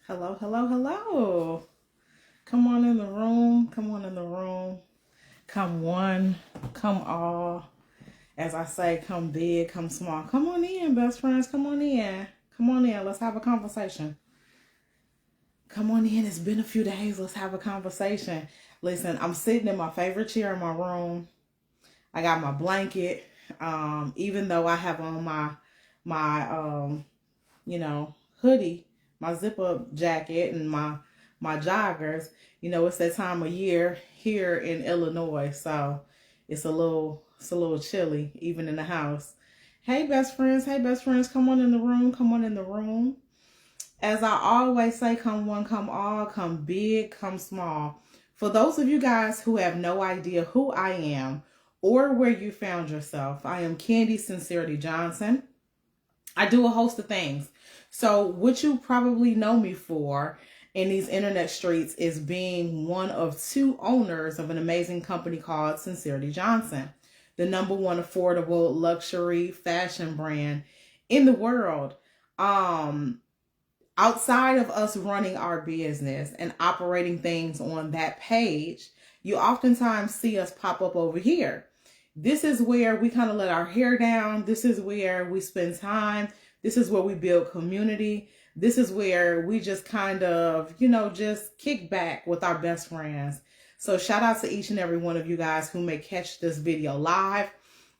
Hello, hello, hello. Come on in the room. Come on in the room. Come one, come all. As I say, come big, come small. Come on in, best friends. Come on in. Come on in. Let's have a conversation. Come on in. It's been a few days. Let's have a conversation. Listen, I'm sitting in my favorite chair in my room. I got my blanket. Even though I have on my hoodie, my zip up jacket, and my joggers. It's that time of year here in Illinois, so it's a little chilly even in the house. Hey best friends, come on in the room, come on in the room. As I always say, come one, come all, come big, come small. For those of you guys who have no idea who I am or where you found yourself, I am Candy Sincerity Johnson. I do a host of things. So what you probably know me for in these internet streets is being one of two owners of an amazing company called Sincerity Johnson, the number one affordable luxury fashion brand in the world. Outside of us running our business and operating things on that page, you oftentimes see us pop up over here. This is where we kind of let our hair down. This is where we spend time. This is where we build community. This is where we just kind of, just kick back with our best friends. So shout out to each and every one of you guys who may catch this video live.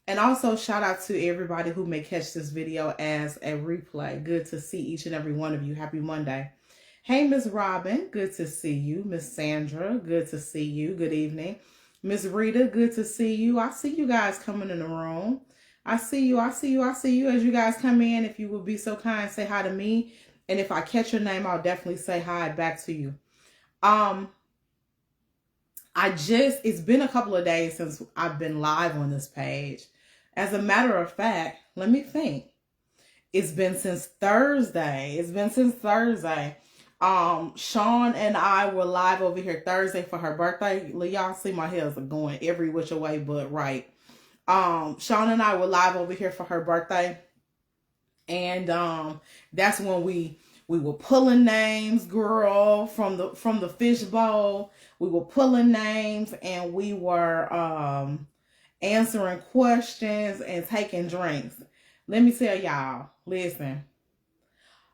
And also shout out to everybody who may catch this video as a replay. Good to see each and every one of you. Happy Monday. Hey, Miss Robin, good to see you. Miss Sandra, good to see you. Good evening. Miss Rita, good to see you. I see you guys coming in the room. I see you. As you guys come in, if you would be so kind, say hi to me. And if I catch your name, I'll definitely say hi back to you. It's been a couple of days since I've been live on this page. As a matter of fact, let me think. It's been since Thursday. Chaun and I were live over here Thursday for her birthday. Y'all see my hairs are going every which way but right. Chaun and I were live over here for her birthday. And that's when we were pulling names, girl, from the fishbowl. We were pulling names and we were answering questions and taking drinks. Let me tell y'all, listen,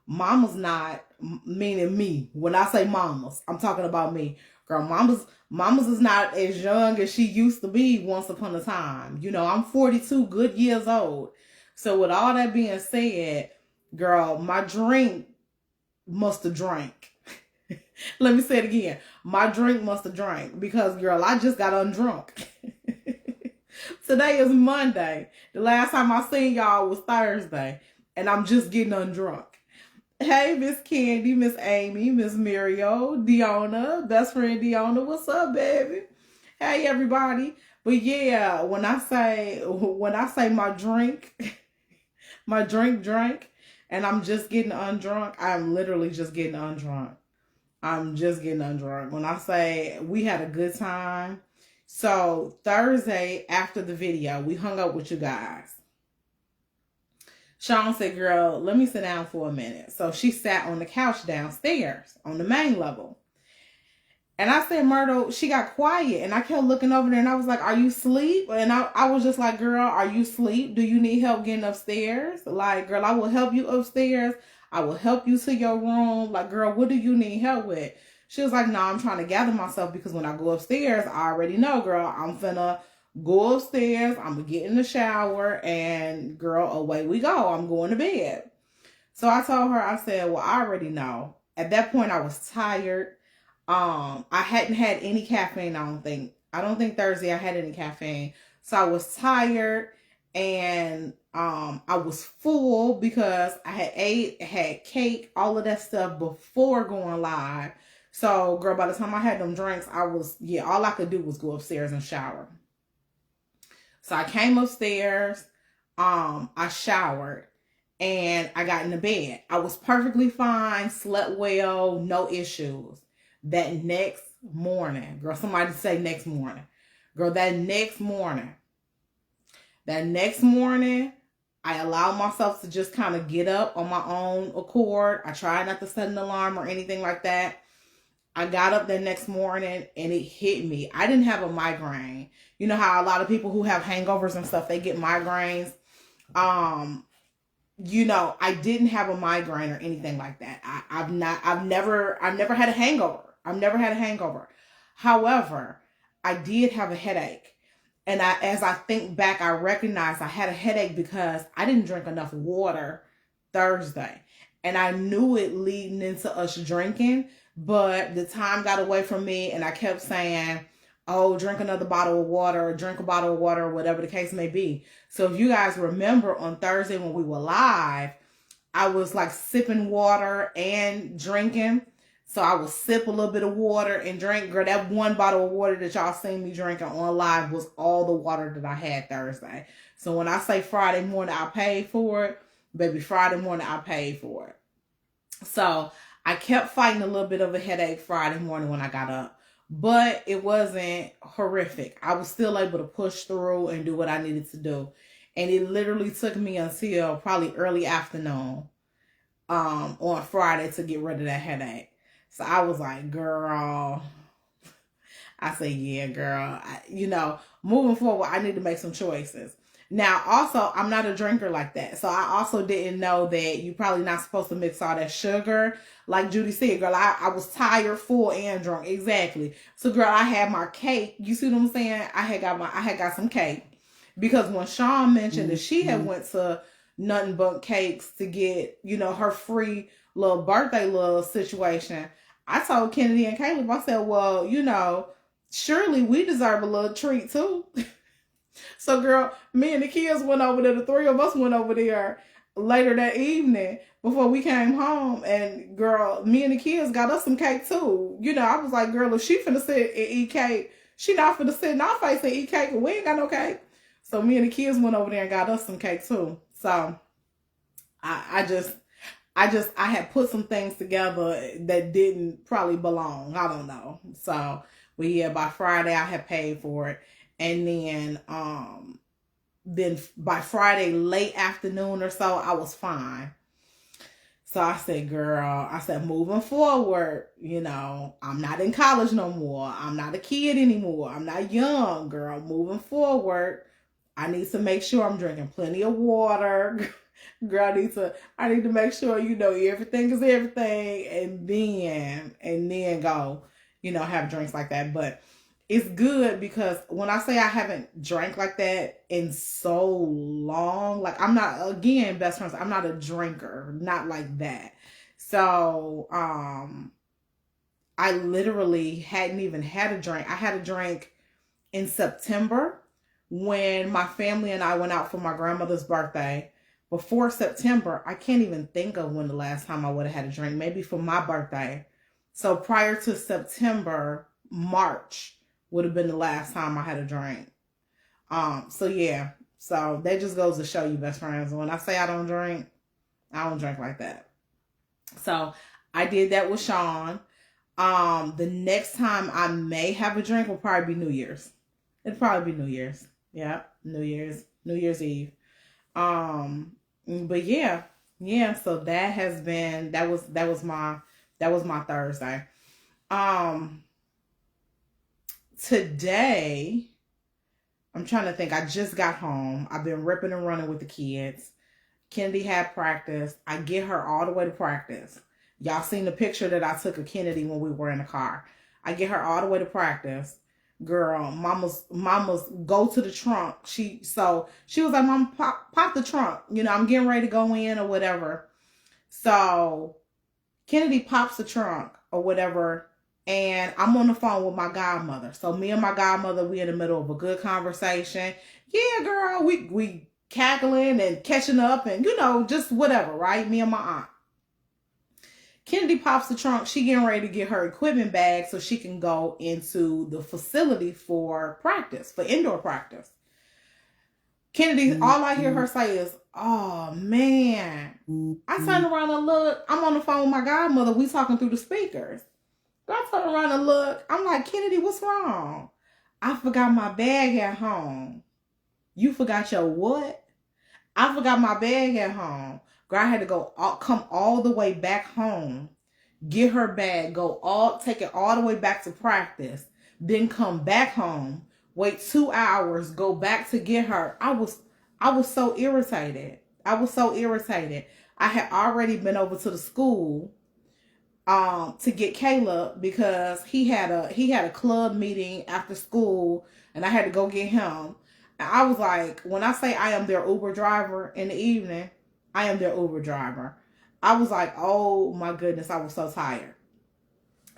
mama's not, meaning me. When I say mamas, I'm talking about me. Girl, mamas is not as young as she used to be once upon a time. I'm 42 good years old. So with all that being said, girl, my drink must have drank. Let me say it again. My drink must have drank because, girl, I just got undrunk. Today is Monday. The last time I seen y'all was Thursday, and I'm just getting undrunk. Hey, Miss Candy, Miss Amy, Miss Mario, Deanna, best friend Deanna, what's up, baby? Hey, everybody. But yeah, when I say my drink, my drink drank, and I'm just getting undrunk, I'm literally just getting undrunk. I'm just getting undrunk. When I say we had a good time. So Thursday after the video, we hung up with you guys. Chaun said, girl, let me sit down for a minute. So she sat on the couch downstairs on the main level. And I said, Myrtle, she got quiet. And I kept looking over there and I was like, are you asleep? And I was just like, girl, are you asleep? Do you need help getting upstairs? Like, girl, I will help you upstairs. I will help you to your room. Like, girl, what do you need help with? She was like, no, I'm trying to gather myself because when I go upstairs, I already know, girl, I'm finna go upstairs. I'm gonna get in the shower and girl, away we go. I'm going to bed. So I told her, I said, well, I already know. At that point, I was tired. I hadn't had any caffeine, I don't think Thursday I had any caffeine. So I was tired and I was full because I had ate, had cake, all of that stuff before going live. So girl, by the time I had them drinks, all I could do was go upstairs and shower. So I came upstairs, I showered and I got in the bed. I was perfectly fine, slept well, no issues. That next morning, girl, somebody say next morning. Girl, that next morning, I allow myself to just kind of get up on my own accord. I try not to set an alarm or anything like that. I got up the next morning and it hit me. I didn't have a migraine. You know how a lot of people who have hangovers and stuff, they get migraines. I didn't have a migraine or anything like that. I've never had a hangover. I've never had a hangover. However, I did have a headache. And as I think back, I recognize I had a headache because I didn't drink enough water Thursday. And I knew it leading into us drinking, but the time got away from me and I kept saying, oh, drink another bottle of water, or drink a bottle of water, or whatever the case may be. So if you guys remember on Thursday when we were live, I was like sipping water and drinking. So I would sip a little bit of water and drink. Girl, that one bottle of water that y'all seen me drinking on live was all the water that I had Thursday. So when I say Friday morning, I paid for it. Baby, Friday morning, I paid for it. So I kept fighting a little bit of a headache Friday morning when I got up. But it wasn't horrific. I was still able to push through and do what I needed to do. And it literally took me until probably early afternoon on Friday to get rid of that headache. So I was like, girl, I said, yeah, girl, moving forward, I need to make some choices. Now, also, I'm not a drinker like that. So I also didn't know that you're probably not supposed to mix all that sugar. Like Judy said, girl, I was tired, full, and drunk. Exactly. So, girl, I had my cake. You see what I'm saying? I had got some cake. Because when Chaun mentioned that she had went to Nothing But Cakes to get, her free little birthday little situation, I told Kennedy and Caleb, I said, well, surely we deserve a little treat too. So, girl, me and the kids went over there. The three of us went over there later that evening before we came home. And, girl, me and the kids got us some cake, too. I was like, girl, if she finna sit and eat cake, she not finna sit in our face and eat cake, and we ain't got no cake. So, me and the kids went over there and got us some cake, too. So, I had put some things together that didn't probably belong. I don't know. So, but yeah, by Friday, I had paid for it. And then by Friday late afternoon or so, I was fine. So I said, girl, moving forward, I'm not in college no more. I'm not a kid anymore. I'm not young, girl. Moving forward, I need to make sure I'm drinking plenty of water. Girl, I need to make sure, everything is everything, and then go, have drinks like that. But it's good because when I say I haven't drank like that in so long, like I'm not, again, best friends, I'm not a drinker, not like that. So, I literally hadn't even had a drink. I had a drink in September when my family and I went out for my grandmother's birthday. Before September, I can't even think of when the last time I would have had a drink, maybe for my birthday. So prior to September, March would have been the last time I had a drink. So yeah. So that just goes to show you, best friends. When I say I don't drink like that. So I did that with Chaun. The next time I may have a drink will probably be New Year's. It'll probably be New Year's. Yeah, New Year's Eve. But yeah. So that was my Thursday. Today, I'm trying to think. I just got home. I've been ripping and running with the kids. Kennedy had practice. I get her all the way to practice. Y'all seen the picture that I took of Kennedy when we were in the car. I get her all the way to practice. Girl, mama's go to the trunk. She was like, Mama, pop the trunk. I'm getting ready to go in or whatever. So Kennedy pops the trunk or whatever. And I'm on the phone with my godmother. So me and my godmother, we in the middle of a good conversation. Yeah, girl, we cackling and catching up and, just whatever, right? Me and my aunt. Kennedy pops the trunk. She getting ready to get her equipment bag so she can go into the facility for practice, for indoor practice. Kennedy, all I hear her say is, oh, man. I turn around and look. I'm on the phone with my godmother. We talking through the speakers. I turn around and look. I'm like, Kennedy, what's wrong? I forgot my bag at home. You forgot your what? I forgot my bag at home. Girl, I had to come all the way back home, get her bag, take it all the way back to practice, then come back home, wait 2 hours, go back to get her. I was so irritated. I was so irritated. I had already been over to the school to get Caleb because he had a club meeting after school and I had to go get him. And I was like, when I say I am their Uber driver in the evening, I am their Uber driver. I was like, oh my goodness, I was so tired.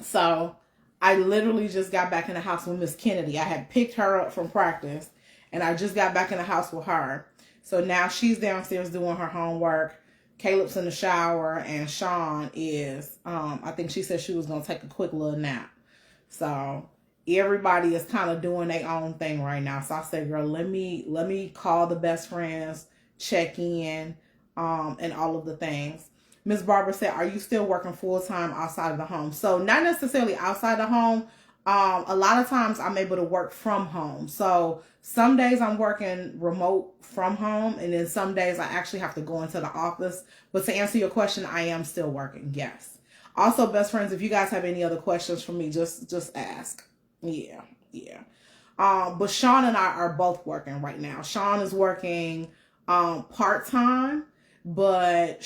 So I literally just got back in the house with Miss Kennedy. I had picked her up from practice and I just got back in the house with her. So now she's downstairs doing her homework. Caleb's in the shower and Chaun is, I think she said she was going to take a quick little nap. So everybody is kind of doing their own thing right now. So I said, girl, let me call the best friends, check in, and all of the things. Miss Barbara said, are you still working full-time outside of the home? So not necessarily outside the home. A lot of times I'm able to work from home. So some days I'm working remote from home, and then some days I actually have to go into the office. But to answer your question, I am still working. Yes. Also, best friends, if you guys have any other questions for me, just ask. Yeah. But Chaun and I are both working right now. Chaun is working part-time, but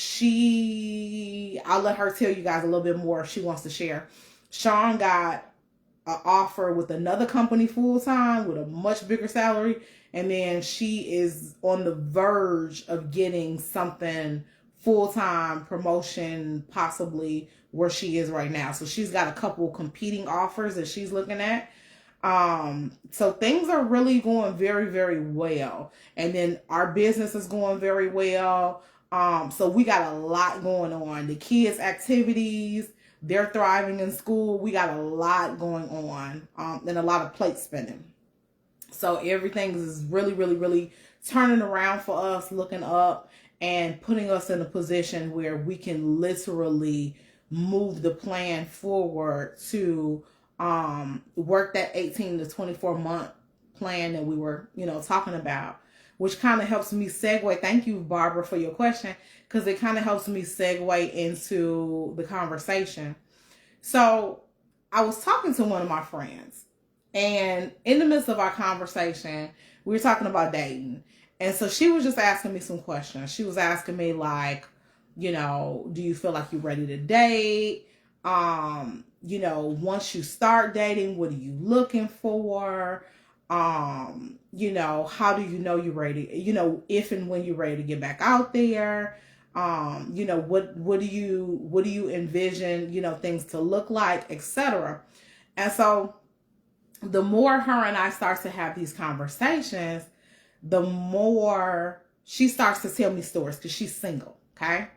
I'll let her tell you guys a little bit more if she wants to share. Chaun got an offer with another company full-time with a much bigger salary, and then she is on the verge of getting something full-time promotion, possibly where she is right now. So she's got a couple competing offers that she's looking at. So things are really going very, very well. And then our business is going very well. So we got a lot going on. The kids' activities, they're thriving in school. We got a lot going on, and a lot of plate spinning. So everything is really, really, really turning around for us, looking up and putting us in a position where we can literally move the plan forward to work that 18 to 24 month plan that we were, talking about, which kind of helps me segue. Thank you, Barbara, for your question, because it kind of helps me segue into the conversation. So I was talking to one of my friends, and in the midst of our conversation, we were talking about dating. And so she was just asking me some questions. She was asking me like, do you feel like you're ready to date? Once you start dating, what are you looking for? How do you know you're ready? If and when you're ready to get back out there. What do you envision, things to look like, etc. And so the more her and I start to have these conversations, the more she starts to tell me stories, because she's single. Okay.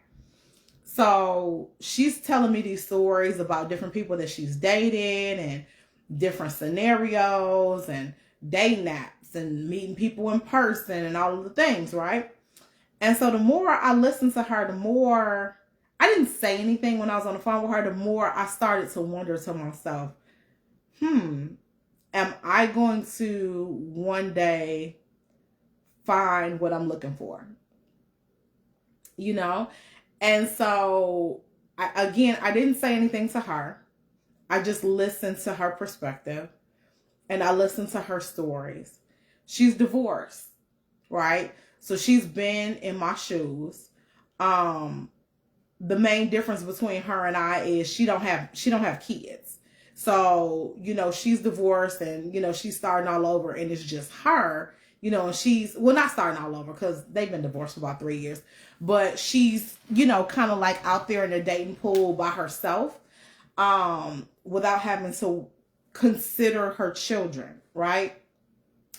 So she's telling me these stories about different people that she's dated and different scenarios and dating apps and meeting people in person and all of the things, right? And so the more I listened to her, the more I didn't say anything when I was on the phone with her, the more I started to wonder to myself, am I going to one day find what I'm looking for? And so I didn't say anything to her. I just listened to her perspective and I listened to her stories. She's divorced, right? So she's been in my shoes. The main difference between her and I is she don't have kids. So, she's divorced and, she's starting all over and it's just her, and she's, well, not starting all over because they've been divorced for about 3 years, but she's, kind of like out there in the dating pool by herself, without having to consider her children. Right.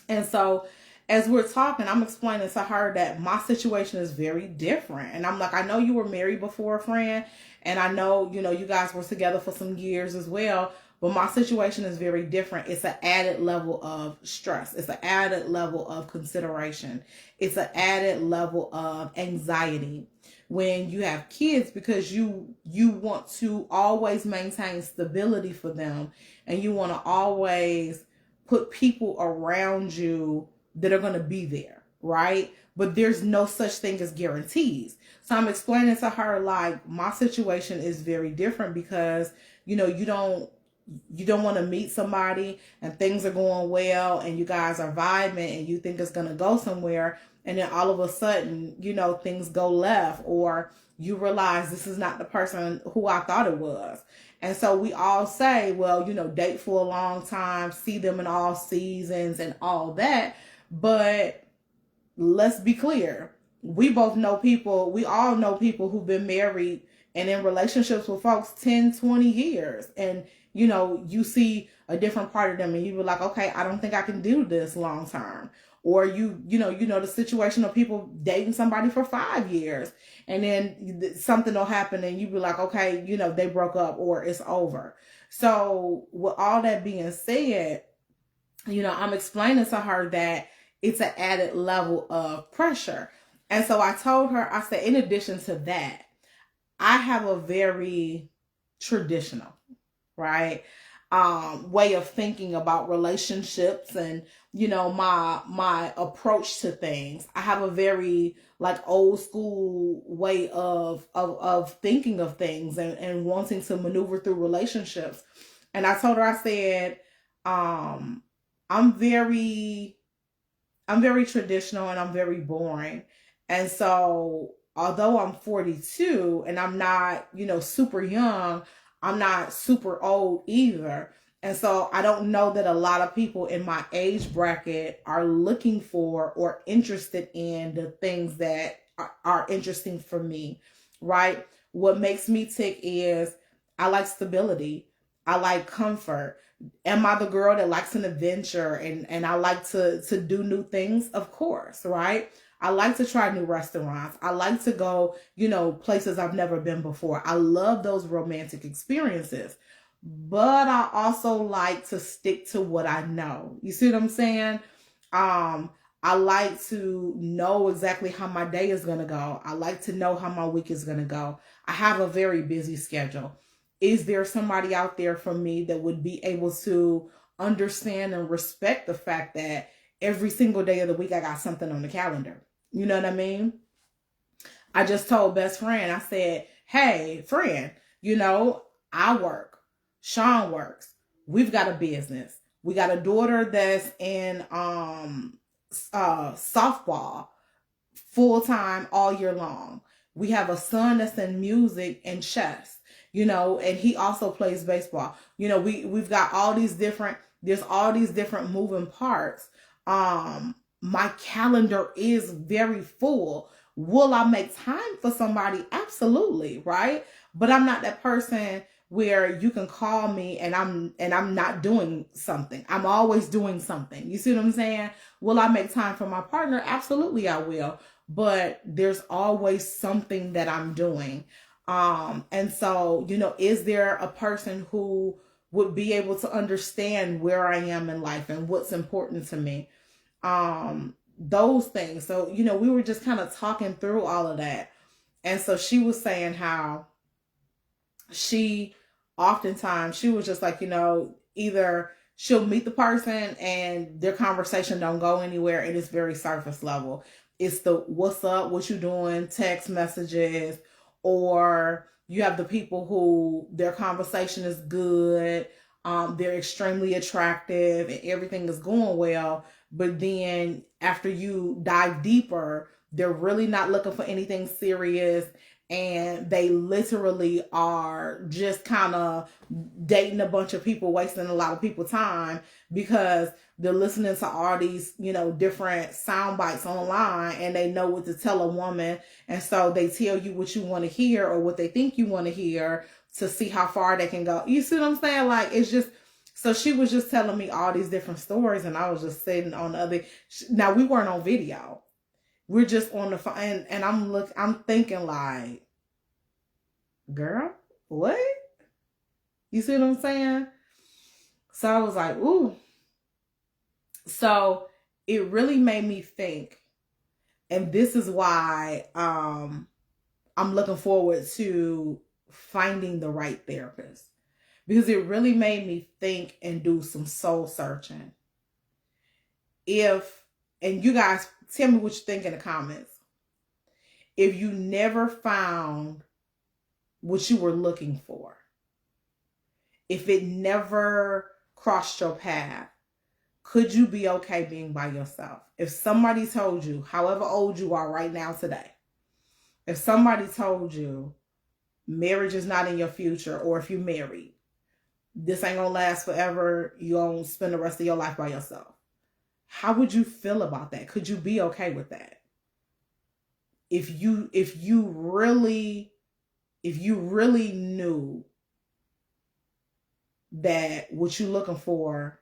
And so as we're talking, I'm explaining to her that my situation is very different. And I'm like, I know you were married before, friend. And I know, you guys were together for some years as well. But my situation is very different. It's an added level of stress. It's an added level of consideration. It's an added level of anxiety when you have kids, because you want to always maintain stability for them. And you want to always put people around you that are going to be there, right? but there's no such thing as guarantees. So I'm explaining to her, like, my situation is very different because, you don't want to meet somebody and things are going well and you guys are vibing and you think it's going to go somewhere, and then all of a sudden, things go left, or you realize this is not the person who I thought it was. And so we all say, well, date for a long time, see them in all seasons and all that. But let's be clear. We all know people who've been married and in relationships with folks 10, 20 years. And, you see a different part of them and you be like, okay, I don't think I can do this long term. Or the situation of people dating somebody for 5 years and then something will happen and you be like, okay, they broke up or it's over. So with all that being said, I'm explaining to her that it's an added level of pressure. And so I told her, I said, in addition to that, I have a very traditional, right, way of thinking about relationships and, my approach to things. I have a very old school way of thinking of things and wanting to maneuver through relationships. And I told her, I said, I'm very traditional and I'm very boring. And so although I'm 42 and I'm not, super young, I'm not super old either. And so I don't know that a lot of people in my age bracket are looking for or interested in the things that are interesting for me, right? What makes me tick is I like stability. I like comfort. Am I the girl that likes an adventure and I like to do new things? Of course, right? I like to try new restaurants. I like to go, places I've never been before. I love those romantic experiences. But I also like to stick to what I know. You see what I'm saying? I like to know exactly how my day is going to go. I like to know how my week is going to go. I have a very busy schedule. Is there somebody out there for me that would be able to understand and respect the fact that every single day of the week I got something on the calendar? You know what I mean? I just told best friend, I said, hey, friend, I work. Chaun works. We've got a business. We got a daughter that's in softball full time all year long. We have a son that's in music and chess, and he also plays baseball. We've got there's all these different moving parts. My calendar is very full. Will I make time for somebody? Absolutely, right? But I'm not that person where you can call me and I'm not doing something. I'm always doing something. You see what I'm saying? Will I make time for my partner? Absolutely I will. But there's always something that I'm doing. And so, is there a person who would be able to understand where I am in life and what's important to me? Those things. So, we were just kind of talking through all of that. And so she was saying how she was just like, either she'll meet the person and their conversation don't go anywhere and it's very surface level. It's the what's up, what you doing, text messages, or you have the people who their conversation is good, they're extremely attractive and everything is going well, but then after you dive deeper, they're really not looking for anything serious and they literally are just kind of dating a bunch of people, wasting a lot of people's time because they're listening to all these, different sound bites online and they know what to tell a woman. And so they tell you what you want to hear or what they think you want to hear to see how far they can go. You see what I'm saying? It's just, so she was just telling me all these different stories and I was just sitting on the other. Now we weren't on video. We're just on the phone and I'm thinking like, girl, what? You see what I'm saying? So I was like, ooh. So it really made me think. And this is why I'm looking forward to finding the right therapist. Because it really made me think and do some soul searching. If And you guys tell me what you think in the comments. If you never found what you were looking for, if it never crossed your path, could you be okay being by yourself? If somebody told you, however old you are right now today, if somebody told you marriage is not in your future, or if you're married, this ain't gonna last forever, you're gonna spend the rest of your life by yourself, how would you feel about that? Could you be okay with that? If you really knew that what you're looking for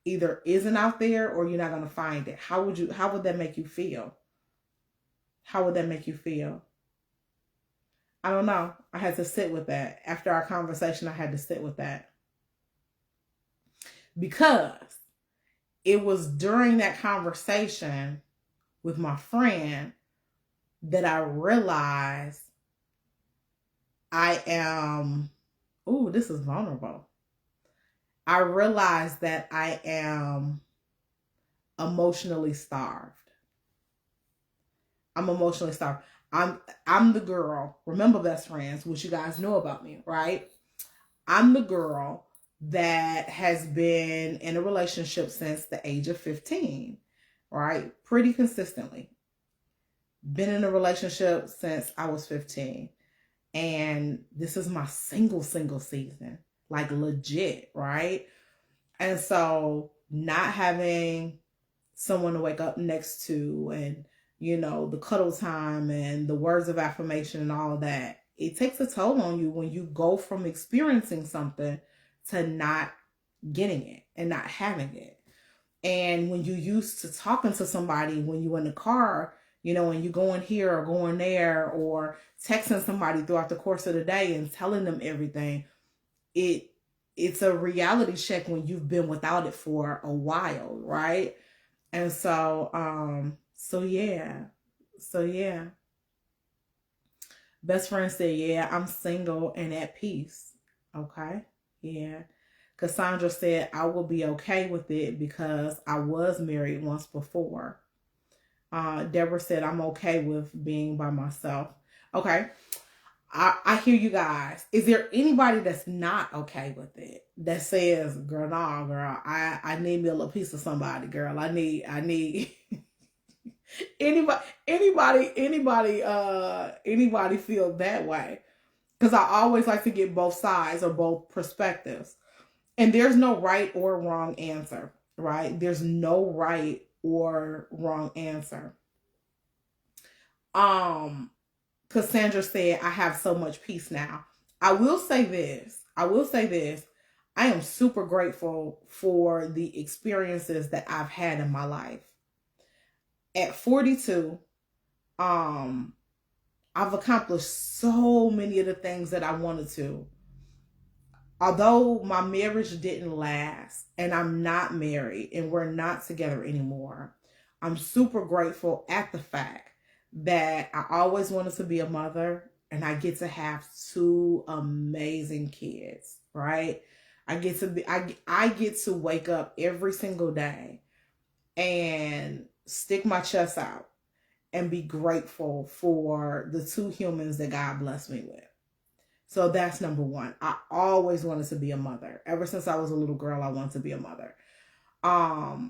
either isn't out there or you're not going to find it, how would that make you feel? How would that make you feel? I don't know. I had to sit with that. After our conversation, I had to sit with that. Because it was during that conversation with my friend that I realized I am, ooh, this is vulnerable. I realized that I am emotionally starved. I'm emotionally starved. I'm the girl. Remember, best friends, which you guys know about me, right? I'm the girl that has been in a relationship since the age of 15, right? Pretty consistently. Been in a relationship since I was 15. And this is my single season. Like legit, right? And so not having someone to wake up next to, and the cuddle time and the words of affirmation and all of that, it takes a toll on you when you go from experiencing something to not getting it and not having it. And when you used to talking to somebody when you in the car, and you going here or going there, or texting somebody throughout the course of the day and telling them everything, it's a reality check when you've been without it for a while, right? And so yeah. Best friend said, yeah, I'm single and at peace. Okay. Yeah. Cassandra said, I will be okay with it because I was married once before. Deborah said, I'm okay with being by myself. Okay. I hear you guys. Is there anybody that's not okay with it? That says, girl, nah, girl, I need me a little piece of somebody, girl. I need anybody feel that way? Because I always like to get both sides or both perspectives. And there's no right or wrong answer, right? There's no right or wrong answer. Cassandra said, I have so much peace now. I will say this. I am super grateful for the experiences that I've had in my life. At 42, I've accomplished so many of the things that I wanted to. Although my marriage didn't last and I'm not married and we're not together anymore, I'm super grateful at the fact that I always wanted to be a mother and I get to have two amazing kids, right? I get to wake up every single day and stick my chest out and be grateful for the two humans that God blessed me with. So that's number one. I always wanted to be a mother. Ever since I was a little girl, I wanted to be a mother. I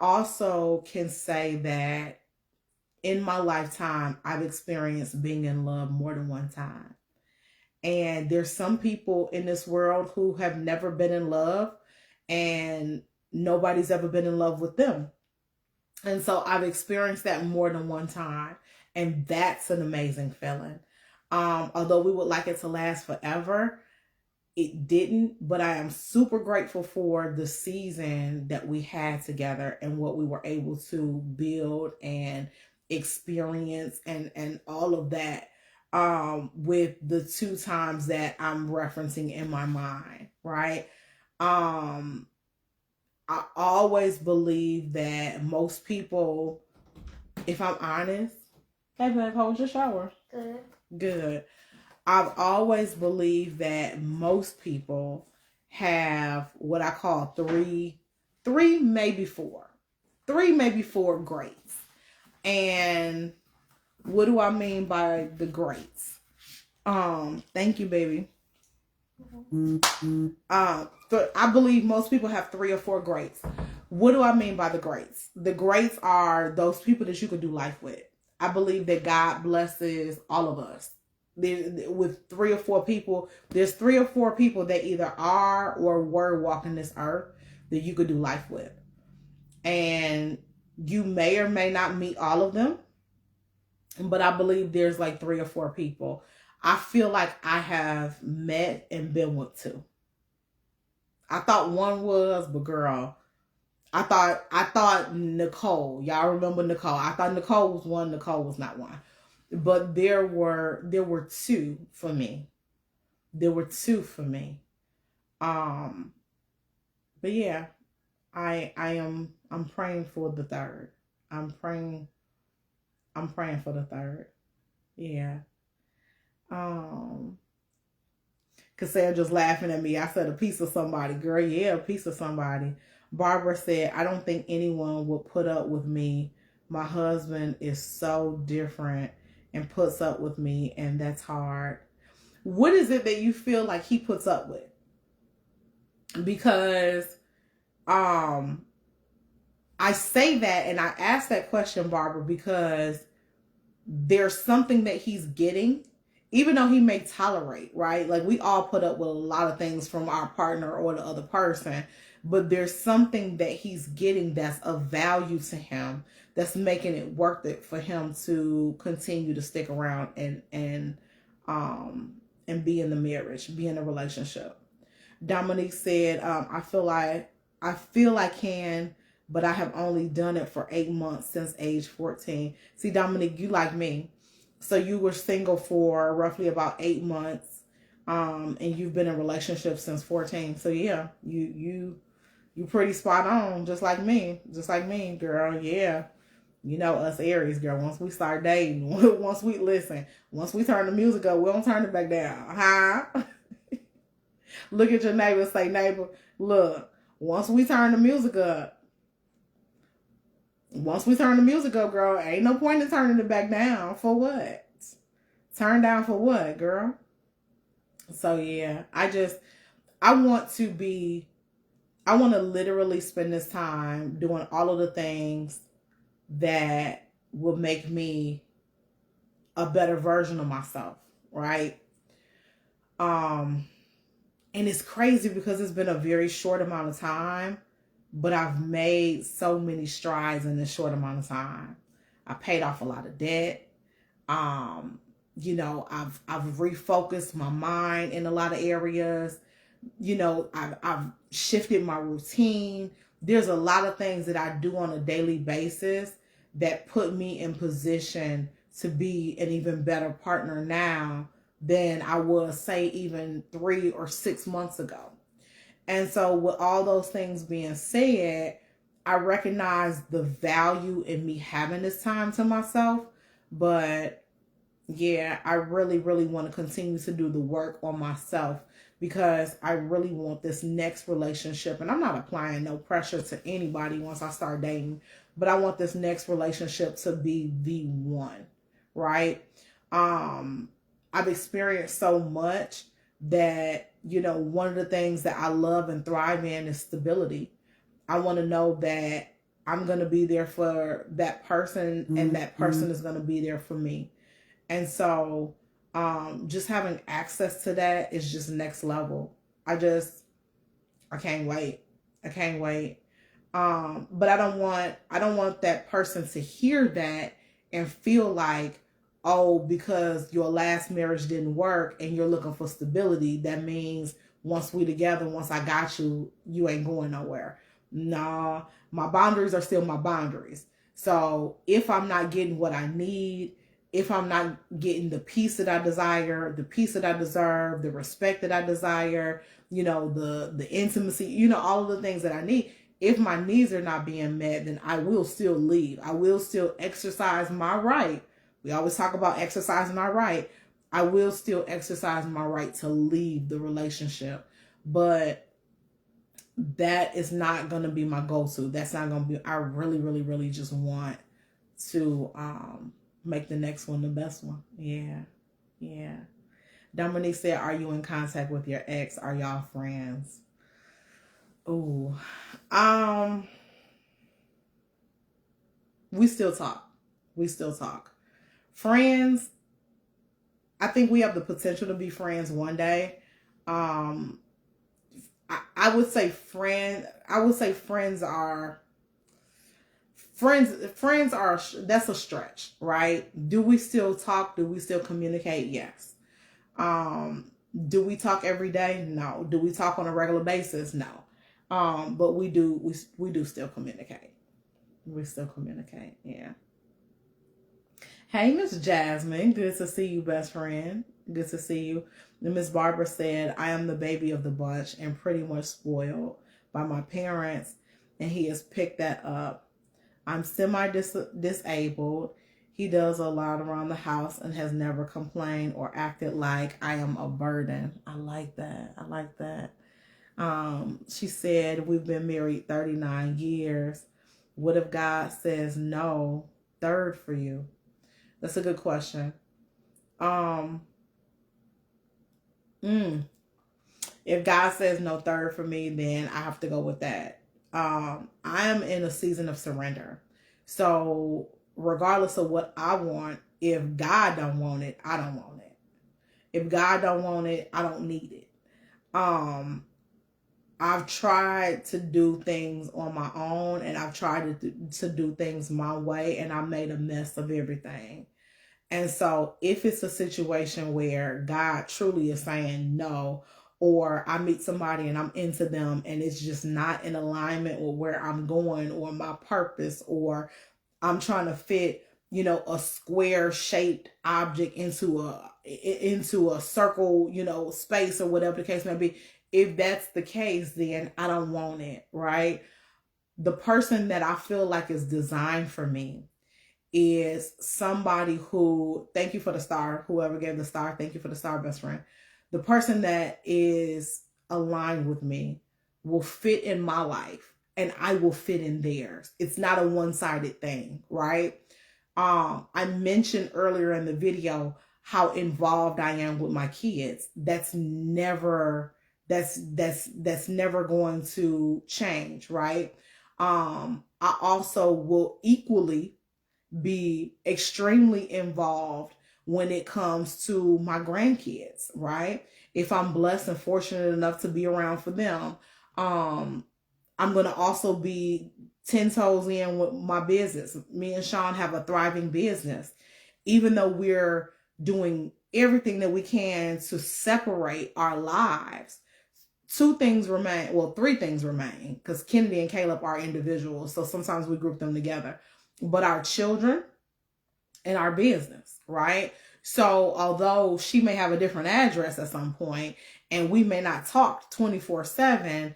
also can say that in my lifetime, I've experienced being in love more than one time. And there's some people in this world who have never been in love and nobody's ever been in love with them. And so I've experienced that more than one time. And that's an amazing feeling. Although we would like it to last forever, it didn't. But I am super grateful for the season that we had together and what we were able to build and experience and all of that, with the two times that I'm referencing in my mind, right? I always believe that most people, if I'm honest, hey babe, how was your shower? Good. I've always believed that most people have what I call three, maybe four 3, maybe 4 greats. And what do I mean by the greats? Thank you, baby. I believe most people have 3 or 4 greats. What do I mean by the greats? The greats are those people that you could do life with. I believe that God blesses all of us. With 3 or 4 people, there's 3 or 4 people that either are or were walking this earth that you could do life with. And you may or may not meet all of them, but I believe there's like 3 or 4 people. I feel like I have met and been with 2. I thought one was, but girl, I thought Nicole. Y'all remember Nicole? I thought Nicole was one. Nicole was not one. But there were 2 for me. There were 2 for me. But yeah, I'm praying for the 3rd. I'm praying for the 3rd. Yeah. Cassandra just laughing at me. I said a piece of somebody. Girl, yeah, a piece of somebody. Barbara said, I don't think anyone would put up with me. My husband is so different and puts up with me, and that's hard. What is it that you feel like he puts up with? Because I say that, and I ask that question, Barbara, because there's something that he's getting, even though he may tolerate, right? Like we all put up with a lot of things from our partner or the other person, but there's something that he's getting that's of value to him, that's making it worth it for him to continue to stick around and be in the marriage, be in a relationship. Dominique said, I feel I can, but I have only done it for 8 months since age 14. See, Dominique, you like me. So you were single for roughly about 8 months. And you've been in a relationship since 14. So yeah, you pretty spot on, just like me, girl. Yeah. You know us Aries, girl, once we start dating, once we turn the music up, we don't turn it back down. Huh? Look at your neighbor and say, neighbor, look, once we turn the music up, girl, ain't no point in turning it back down. For what? Turn down for what, girl? So yeah, I want to literally spend this time doing all of the things that will make me a better version of myself, right? And it's crazy because it's been a very short amount of time, but I've made so many strides in this short amount of time. I paid off a lot of debt. You know, I've refocused my mind in a lot of areas. You know, I've shifted my routine. There's a lot of things that I do on a daily basis that put me in position to be an even better partner now than I was, say, even 3 or 6 months ago. And so with all those things being said, I recognize the value in me having this time to myself. But yeah, I really, really want to continue to do the work on myself because I really want this next relationship. And I'm not applying no pressure to anybody once I start dating, but I want this next relationship to be the one, right? I've experienced so much that, you know, one of the things that I love and thrive in is stability. I want to know that I'm going to be there for that person and that person is going to be there for me. And so just having access to that is just next level. I can't wait. But I don't want that person to hear that and feel like, oh, because your last marriage didn't work and you're looking for stability, that means once we together, once I got you, you ain't going nowhere. Nah, my boundaries are still my boundaries. So if I'm not getting what I need, if I'm not getting the peace that I desire, the peace that I deserve, the respect that I desire, you know, the intimacy, you know, all of the things that I need, if my needs are not being met, then I will still leave. I will still exercise my right. We always talk about exercising our right. I will still exercise my right to leave the relationship. But that is not going to be my go-to. That's not going to be, I really, really, really just want to make the next one the best one. Yeah. Yeah. Dominique said, are you in contact with your ex? Are y'all friends? Ooh. We still talk. We still talk. Friends, I think we have the potential to be friends one day. I would say friends are that's a stretch, right? Do we still talk? Do we still communicate? Yes. Do we talk every day? No. Do we talk on a regular basis? No. But we do still communicate. We still communicate. Yeah. Hey, Miss Jasmine. Good to see you, best friend. Good to see you. And Miss Barbara said, I am the baby of the bunch and pretty much spoiled by my parents, and he has picked that up. I'm semi-disabled. He does a lot around the house and has never complained or acted like I am a burden. I like that. I like that. She said, we've been married 39 years. What if God says no, third for you? That's a good question. If God says no third for me, then I have to go with that. I am in a season of surrender. So regardless of what I want, if God don't want it, I don't want it. If God don't want it, I don't need it. I've tried to do things on my own, and I've tried to do things my way, and I made a mess of everything. And so if it's a situation where God truly is saying no, or I meet somebody and I'm into them and it's just not in alignment with where I'm going or my purpose, or I'm trying to fit, a square shaped object into a circle, space, or whatever the case may be. If that's the case, then I don't want it, right? The person that I feel like is designed for me is somebody who, thank you for the star, whoever gave the star, thank you for the star, best friend. The person that is aligned with me will fit in my life and I will fit in theirs. It's not a one-sided thing, right? I mentioned earlier in the video how involved I am with my kids. That's never going to change, right? I also will equally be extremely involved when it comes to my grandkids, right? If I'm blessed and fortunate enough to be around for them, I'm going to also be 10 toes in with my business. Me and Chaun have a thriving business. Even though we're doing everything that we can to separate our lives, three things remain, because Kennedy and Caleb are individuals. So sometimes we group them together. But our children and our business, right? So although she may have a different address at some point and we may not talk 24/7,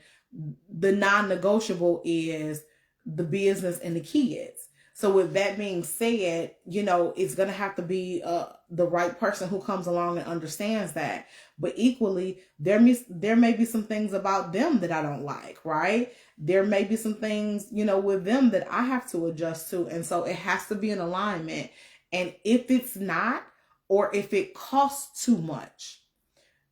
the non-negotiable is the business and the kids. So with that being said, it's going to have to be the right person who comes along and understands that. But equally, there may be some things about them that I don't like, right? There may be some things, with them that I have to adjust to. And so it has to be in alignment. And if it's not, or if it costs too much,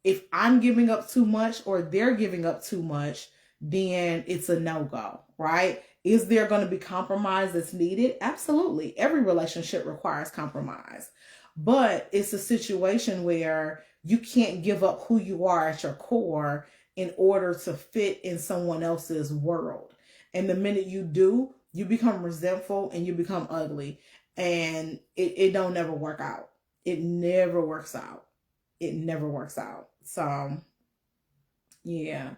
if I'm giving up too much or they're giving up too much, then it's a no-go, right? Is there going to be compromise that's needed? Absolutely. Every relationship requires compromise. But it's a situation where you can't give up who you are at your core in order to fit in someone else's world. And the minute you do, you become resentful and you become ugly. And it don't never work out. It never works out. It never works out. So, yeah.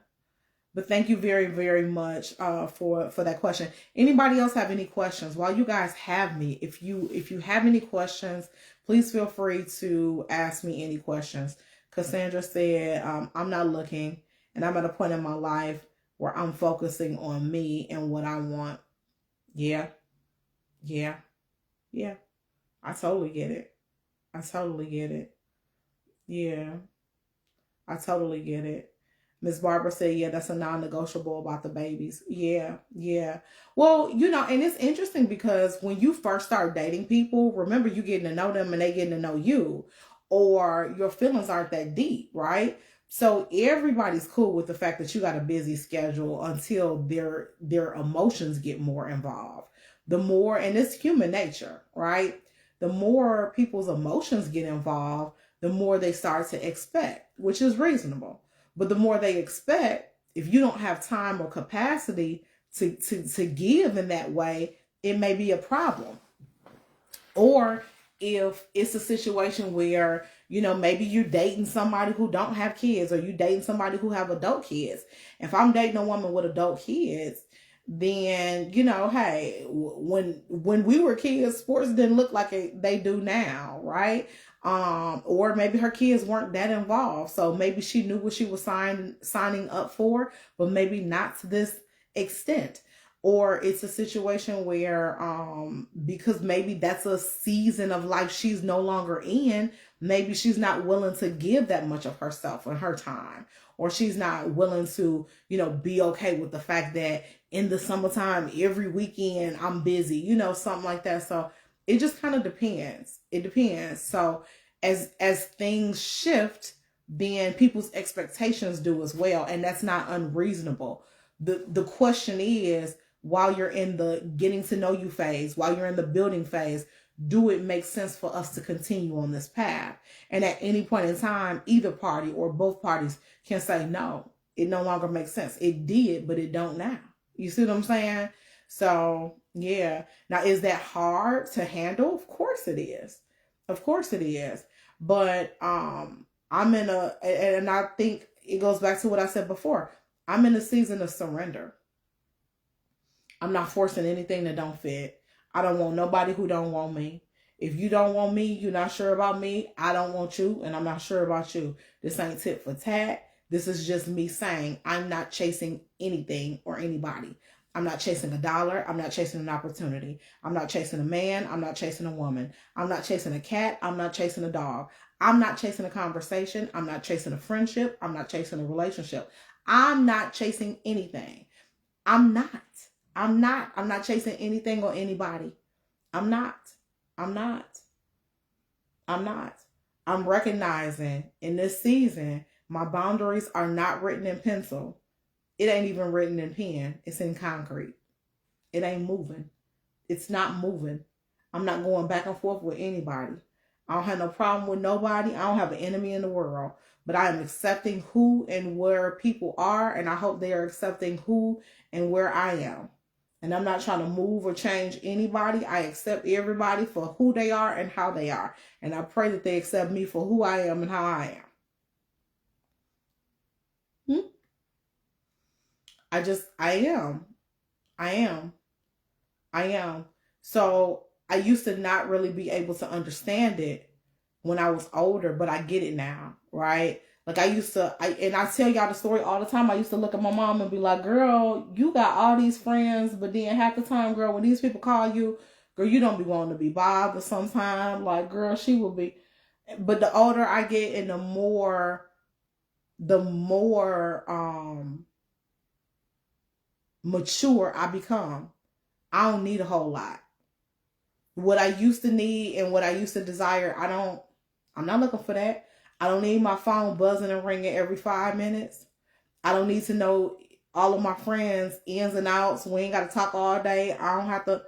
But thank you very, very much for that question. Anybody else have any questions? While you guys have me, if you have any questions, please feel free to ask me any questions. Cassandra said, I'm not looking, and I'm at a point in my life where I'm focusing on me and what I want. Yeah. Yeah. Yeah. I totally get it. I totally get it. Yeah. I totally get it. Miss Barbara said, yeah, that's a non-negotiable about the babies. Yeah, yeah. Well, and it's interesting because when you first start dating people, remember you getting to know them and they getting to know you, or your feelings aren't that deep, right? So everybody's cool with the fact that you got a busy schedule until their emotions get more involved. The more, and it's human nature, right? The more people's emotions get involved, the more they start to expect, which is reasonable. But the more they expect, if you don't have time or capacity to give in that way, it may be a problem. Or if it's a situation where, maybe you're dating somebody who don't have kids, or you dating somebody who have adult kids. If I'm dating a woman with adult kids, then, hey, when we were kids, sports didn't look like they do now, right? Or maybe her kids weren't that involved, so maybe she knew what she was signing up for, but maybe not to this extent. Or it's a situation where, because maybe that's a season of life she's no longer in, maybe she's not willing to give that much of herself and her time, or she's not willing to, be okay with the fact that in the summertime, every weekend I'm busy, something like that. So it just kind of depends. It depends. So as things shift, then people's expectations do as well, and that's not unreasonable. The question is, while you're in the getting to know you phase, while you're in the building phase, do it make sense for us to continue on this path? And at any point in time, either party or both parties can say, no, it no longer makes sense. It did, but it don't now. You see what I'm saying? So yeah. Now, is that hard to handle? Of course it is. Of course it is. But I'm and I think it goes back to what I said before. I'm in a season of surrender. I'm not forcing anything that don't fit. I don't want nobody who don't want me. If you don't want me, you're not sure about me, I don't want you, and I'm not sure about you. This ain't tit for tat. This is just me saying I'm not chasing anything or anybody. I'm not chasing a dollar. I'm not chasing an opportunity. I'm not chasing a man. I'm not chasing a woman. I'm not chasing a cat. I'm not chasing a dog. I'm not chasing a conversation. I'm not chasing a friendship. I'm not chasing a relationship. I'm not chasing anything. I'm not. I'm not chasing anything or anybody. I'm not. I'm not. I'm not. I'm recognizing in this season, my boundaries are not written in pencil. It ain't even written in pen. It's in concrete. It ain't moving. It's not moving. I'm not going back and forth with anybody. I don't have no problem with nobody. I don't have an enemy in the world. But I am accepting who and where people are, and I hope they are accepting who and where I am. And I'm not trying to move or change anybody. I accept everybody for who they are and how they are. And I pray that they accept me for who I am and how I am. I am. I am. I am. So I used to not really be able to understand it when I was older, but I get it now, right? Like and I tell y'all the story all the time. I used to look at my mom and be like, girl, you got all these friends, but then half the time, girl, when these people call you, girl, you don't be wanting to be bothered sometimes. Like, girl, she will be. But the older I get and the more mature I become, I don't need a whole lot. What I used to need and what I used to desire, I'm not looking for that. I don't need my phone buzzing and ringing every 5 minutes. I don't need to know all of my friends' ins and outs. We ain't got to talk all day. I don't have to.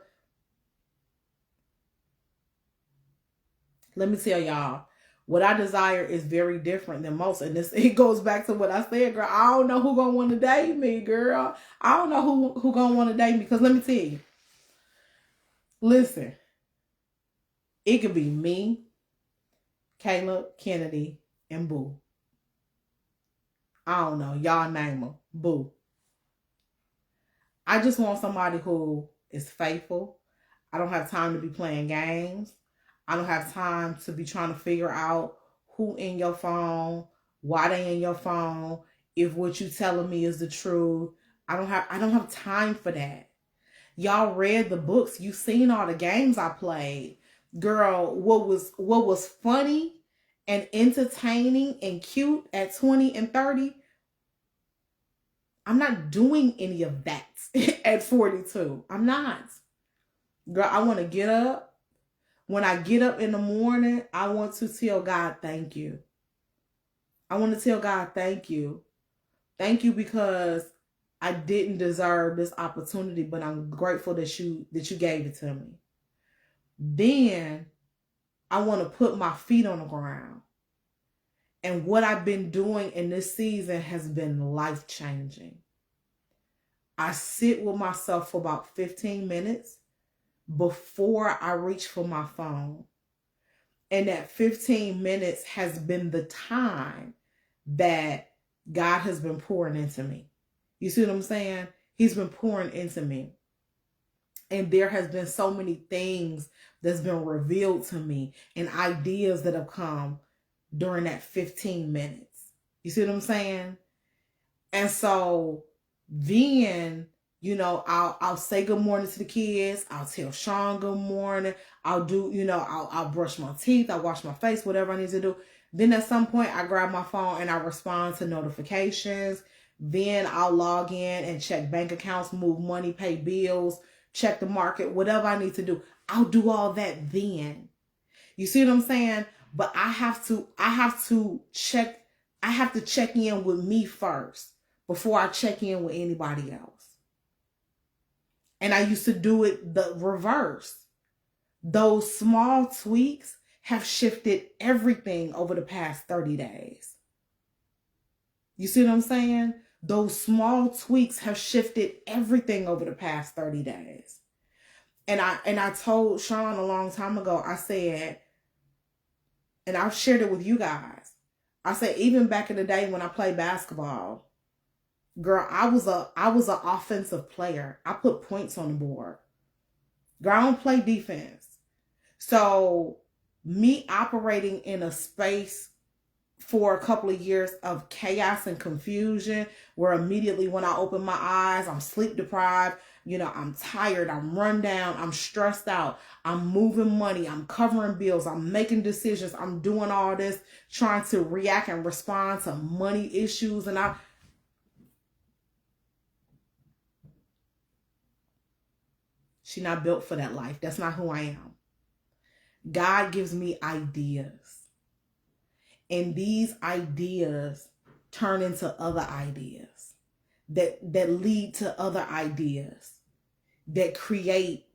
Let me tell y'all, what I desire is very different than most. And it goes back to what I said, girl. I don't know who gonna want to date me, girl. I don't know who gonna want to date me. Because let me tell you. Listen, it could be me, Caleb, Kennedy, and Boo. I don't know. Y'all name them. Boo. I just want somebody who is faithful. I don't have time to be playing games. I don't have time to be trying to figure out who in your phone, why they in your phone, if what you telling me is the truth. I don't have time for that. Y'all read the books. You seen all the games I played. Girl, what was funny and entertaining and cute at 20 and 30 I'm not doing any of that at 42. I'm not. Girl, I want to get up. When I get up in the morning, I want to tell God, thank you. I want to tell God, thank you. Thank you because I didn't deserve this opportunity, but I'm grateful that you gave it to me. Then I want to put my feet on the ground. And what I've been doing in this season has been life-changing. I sit with myself for about 15 minutes before I reach for my phone. And that 15 minutes has been the time that God has been pouring into me. You see what I'm saying? He's been pouring into me. And there has been so many things that's been revealed to me and ideas that have come during that 15 minutes. You see what I'm saying? And so then, you know, I'll say good morning to the kids. I'll tell Chaun good morning. I'll do, you know, I'll brush my teeth. I'll wash my face, whatever I need to do. Then at some point I grab my phone and I respond to notifications. Then I'll log in and check bank accounts, move money, pay bills, check the market, whatever I need to do. I'll do all that then. You see what I'm saying? But I have to check in with me first before I check in with anybody else. And I used to do it the reverse. Those small tweaks have shifted everything over the past 30 days. You see what I'm saying? Those small tweaks have shifted everything over the past 30 days. And I told Chaun a long time ago, I said, and I've shared it with you guys. I said, even back in the day when I played basketball, girl, I was an offensive player. I put points on the board. Girl, I don't play defense. So me operating in a space for a couple of years of chaos and confusion, where immediately when I open my eyes, I'm sleep deprived, you know, I'm tired, I'm run down, I'm stressed out, I'm moving money, I'm covering bills, I'm making decisions, I'm doing all this, trying to react and respond to money issues, and she's not built for that life. That's not who I am. God gives me ideas. And these ideas turn into other ideas that lead to other ideas that create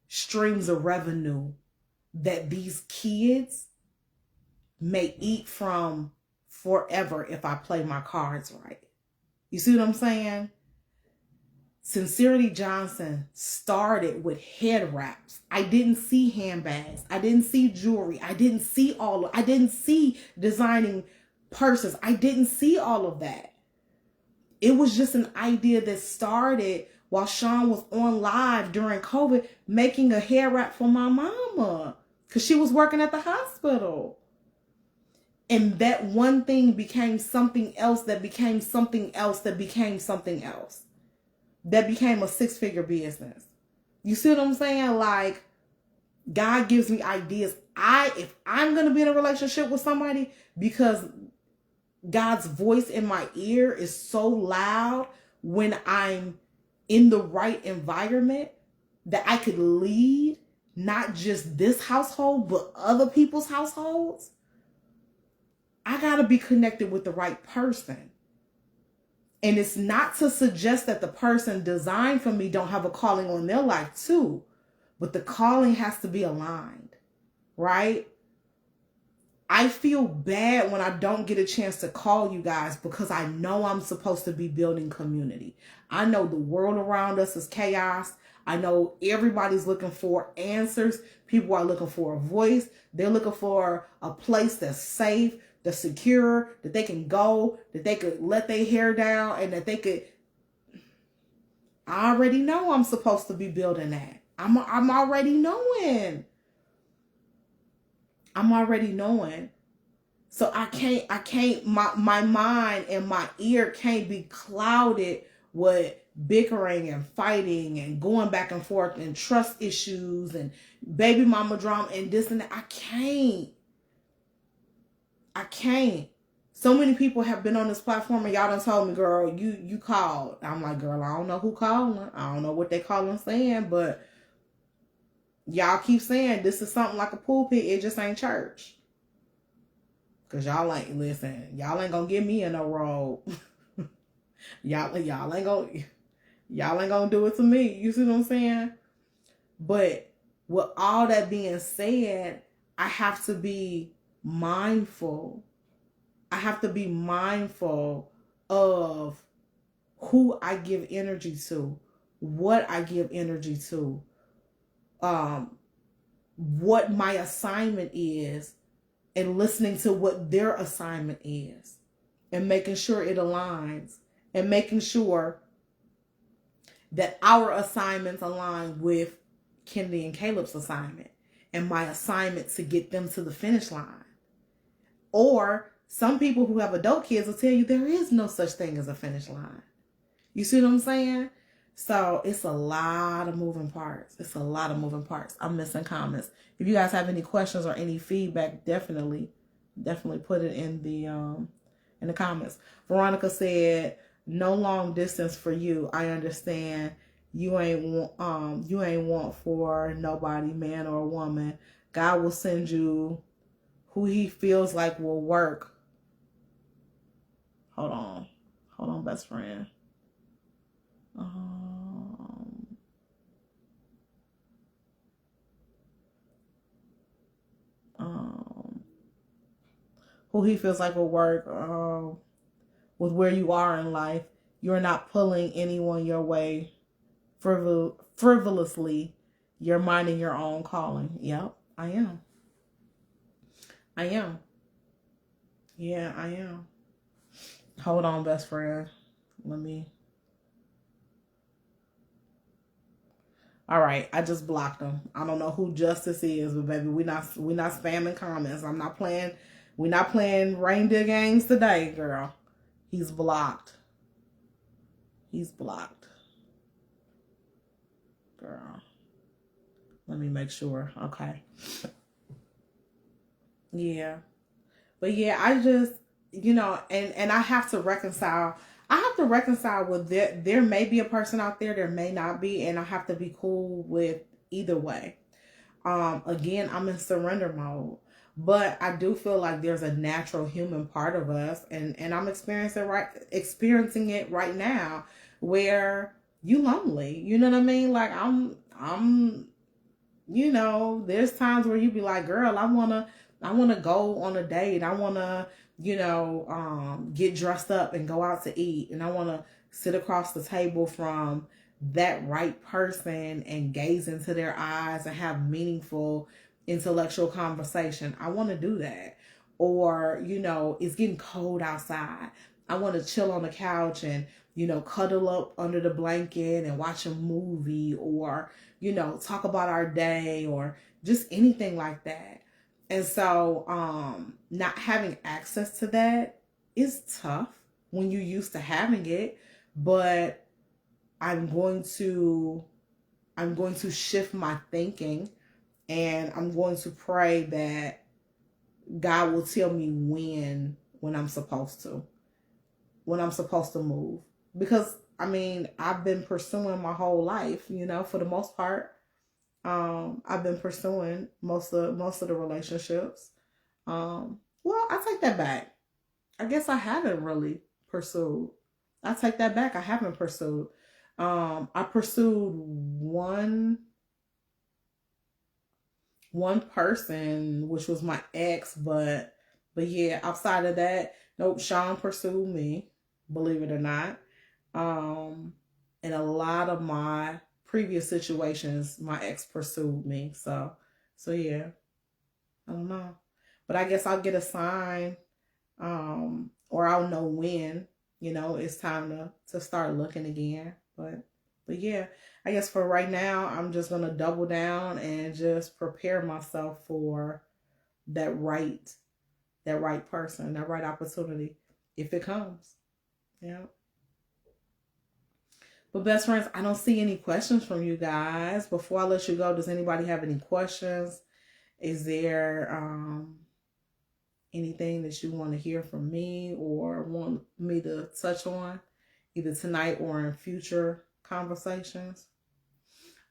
streams of revenue that these kids may eat from forever if I play my cards right. You see what I'm saying? Sincerity Johnson started with head wraps. I didn't see handbags. I didn't see jewelry. I didn't see designing purses. I didn't see all of that. It was just an idea that started while Chaun was on live during COVID making a hair wrap for my mama because she was working at the hospital. And that one thing became something else that became something else that became something else. That became a 6-figure business. You see what I'm saying? Like, God gives me ideas. If I'm going to be in a relationship with somebody, because God's voice in my ear is so loud when I'm in the right environment that I could lead not just this household, but other people's households, I got to be connected with the right person. And it's not to suggest that the person designed for me don't have a calling on their life too. But the calling has to be aligned, right? I feel bad when I don't get a chance to call you guys because I know I'm supposed to be building community. I know the world around us is chaos. I know everybody's looking for answers. People are looking for a voice. They're looking for a place that's safe, that's secure, that they can go, that they could let their hair down, and that they could. I already know I'm supposed to be building that. I'm already knowing. I'm already knowing. So I can't, my mind and my ear can't be clouded with bickering and fighting and going back and forth and trust issues and baby mama drama and this and that. I can't. So many people have been on this platform and y'all done told me, girl, you called. I'm like, girl, I don't know who calling. I don't know what they calling saying, but y'all keep saying this is something like a pulpit. It just ain't church. Cause y'all ain't gonna get me in no role. y'all ain't gonna do it to me. You see what I'm saying? But with all that being said, I have to be mindful. I have to be mindful of who I give energy to, what I give energy to, what my assignment is, and listening to what their assignment is, and making sure it aligns, and making sure that our assignments align with Kennedy and Caleb's assignment and my assignment to get them to the finish line. Or some people who have adult kids will tell you there is no such thing as a finish line. You see what I'm saying? So it's a lot of moving parts. It's a lot of moving parts. I'm missing comments. If you guys have any questions or any feedback, definitely put it in the comments. Veronica said, "No long distance for you. I understand. You ain't want for nobody, man or woman. God will send you who he feels like will work." Hold on, best friend. Who he feels like will work with where you are in life. You're not pulling anyone your way frivolously. You're minding your own calling. Yep, I am. Yeah, I am. Hold on, best friend. All right, I just blocked him. I don't know who Justice is, but baby, we not spamming comments. I'm not playing. We're not playing reindeer games today, girl. He's blocked. Girl. Let me make sure. Okay. Yeah. But yeah, I just, and I have to reconcile. I have to reconcile with there may be a person out there may not be, and I have to be cool with either way. Again, I'm in surrender mode, but I do feel like there's a natural human part of us, and I'm experiencing it right now, where you lonely. You know what I mean? Like I'm there's times where you be like, girl, I wanna go on a date. I wanna, get dressed up and go out to eat, and I wanna sit across the table from that right person and gaze into their eyes and have meaningful intellectual conversation. I want to do that. Or, it's getting cold outside. I want to chill on the couch and, cuddle up under the blanket and watch a movie, or, talk about our day, or just anything like that. And so, not having access to that is tough when you're used to having it, but I'm going to shift my thinking, and I'm going to pray that God will tell me when I'm supposed to move. Because I've been pursuing my whole life, for the most part. I've been pursuing most of the relationships. Well, I take that back. I guess I haven't really pursued. I take that back. I haven't pursued. I pursued one person, which was my ex, but yeah, outside of that, nope, Chaun pursued me, believe it or not. In a lot of my previous situations, my ex pursued me. So yeah, I don't know. But I guess I'll get a sign, or I'll know when, it's time to start looking again. But yeah, I guess for right now, I'm just going to double down and just prepare myself for that right person, that right opportunity, if it comes. Yeah. But best friends, I don't see any questions from you guys. Before I let you go, does anybody have any questions? Is there Anything that you want to hear from me or want me to touch on, either tonight or in future conversations?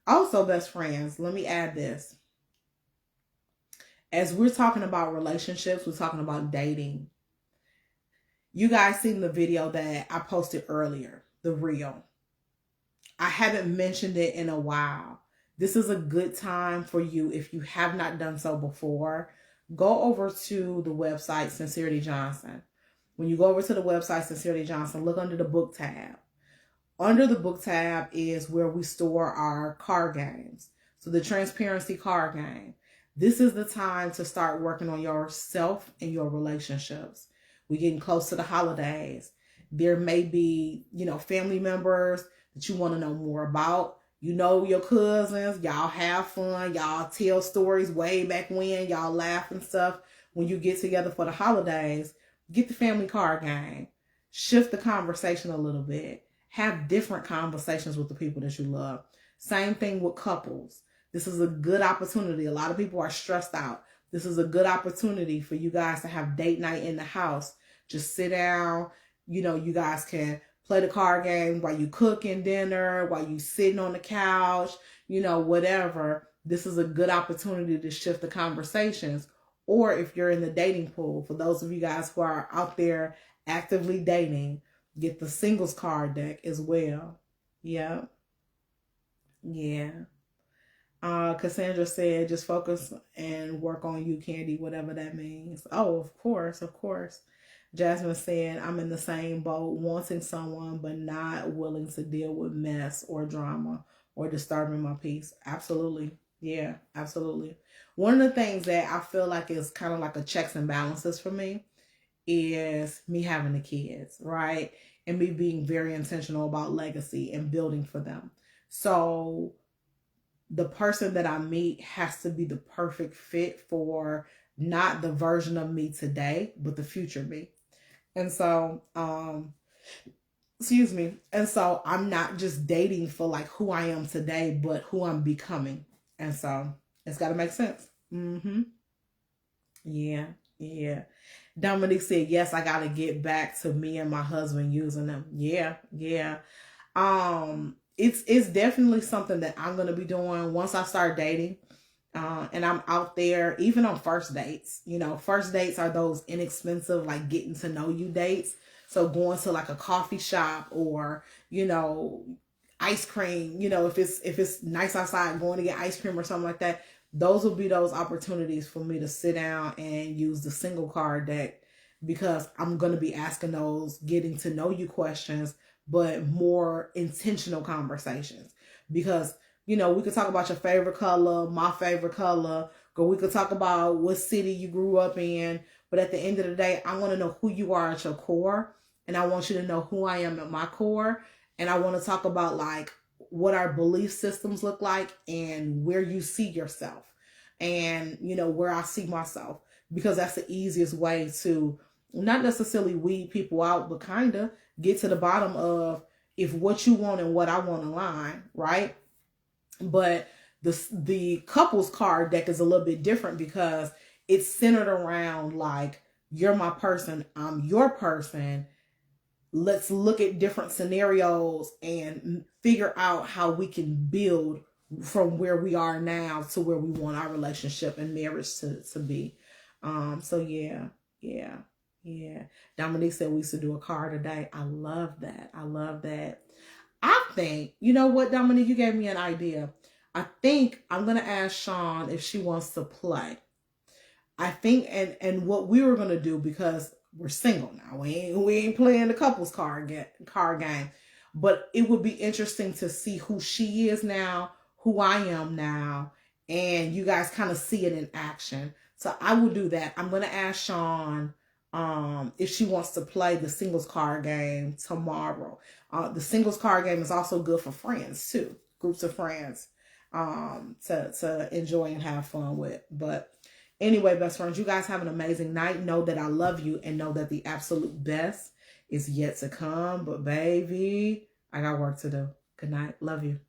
Also, best friends, let me add this. As we're talking about relationships, we're talking about dating. You guys seen the video that I posted earlier, the reel. I haven't mentioned it in a while. This is a good time for you, if you have not done so before. Go over to the website, Sincerity Johnson. When you go over to the website, Sincerity Johnson, look under the book tab. Under the book tab is where we store our card games. So the transparency card game. This is the time to start working on yourself and your relationships. We're getting close to the holidays. There may be, family members that you want to know more about. You know your cousins, y'all have fun, y'all tell stories way back when, y'all laugh and stuff. When you get together for the holidays, get the family card game. Shift the conversation a little bit. Have different conversations with the people that you love. Same thing with couples. This is a good opportunity. A lot of people are stressed out. This is a good opportunity for you guys to have date night in the house. Just sit down. You guys can play the card game while you cooking dinner, while you sitting on the couch, whatever. This is a good opportunity to shift the conversations. Or if you're in the dating pool, for those of you guys who are out there actively dating, get the singles card deck as well. Yeah. Cassandra said, just focus and work on you, Candy, whatever that means. Oh, of course. Jasmine said, I'm in the same boat, wanting someone, but not willing to deal with mess or drama or disturbing my peace. Absolutely. Yeah, absolutely. One of the things that I feel like is kind of like a checks and balances for me is me having the kids, right? And me being very intentional about legacy and building for them. So the person that I meet has to be the perfect fit for not the version of me today, but the future me. And so, excuse me. And so I'm not just dating for like who I am today, but who I'm becoming. And so it's got to make sense. Yeah. Dominique said, yes, I got to get back to me and my husband using them. Yeah. It's definitely something that I'm going to be doing once I start dating. And I'm out there, even on first dates. First dates are those inexpensive, like getting to know you dates. So going to like a coffee shop or, ice cream, if it's nice outside, going to get ice cream or something like that. Those will be those opportunities for me to sit down and use the single card deck, because I'm going to be asking those getting to know you questions, but more intentional conversations. Because we could talk about your favorite color, my favorite color, or we could talk about what city you grew up in. But at the end of the day, I want to know who you are at your core. And I want you to know who I am at my core. And I want to talk about like what our belief systems look like and where you see yourself and, where I see myself. Because that's the easiest way to not necessarily weed people out, but kind of get to the bottom of if what you want and what I want align, right? But the couples card deck is a little bit different because it's centered around like, you're my person, I'm your person. Let's look at different scenarios and figure out how we can build from where we are now to where we want our relationship and marriage to be. So yeah. Dominique said we used to do a card a day. I love that. I think, you know what, Dominique, you gave me an idea. I think I'm going to ask Chaun if she wants to play. I think, and what we were going to do, because we're single now, we ain't playing the couples card game, but it would be interesting to see who she is now, who I am now, and you guys kind of see it in action. So I will do that. I'm going to ask Chaun if she wants to play the singles card game tomorrow. The singles card game is also good for friends too, groups of friends, to enjoy and have fun with. But anyway, best friends, you guys have an amazing night. Know that I love you and know that the absolute best is yet to come. But baby, I got work to do. Good night. Love you.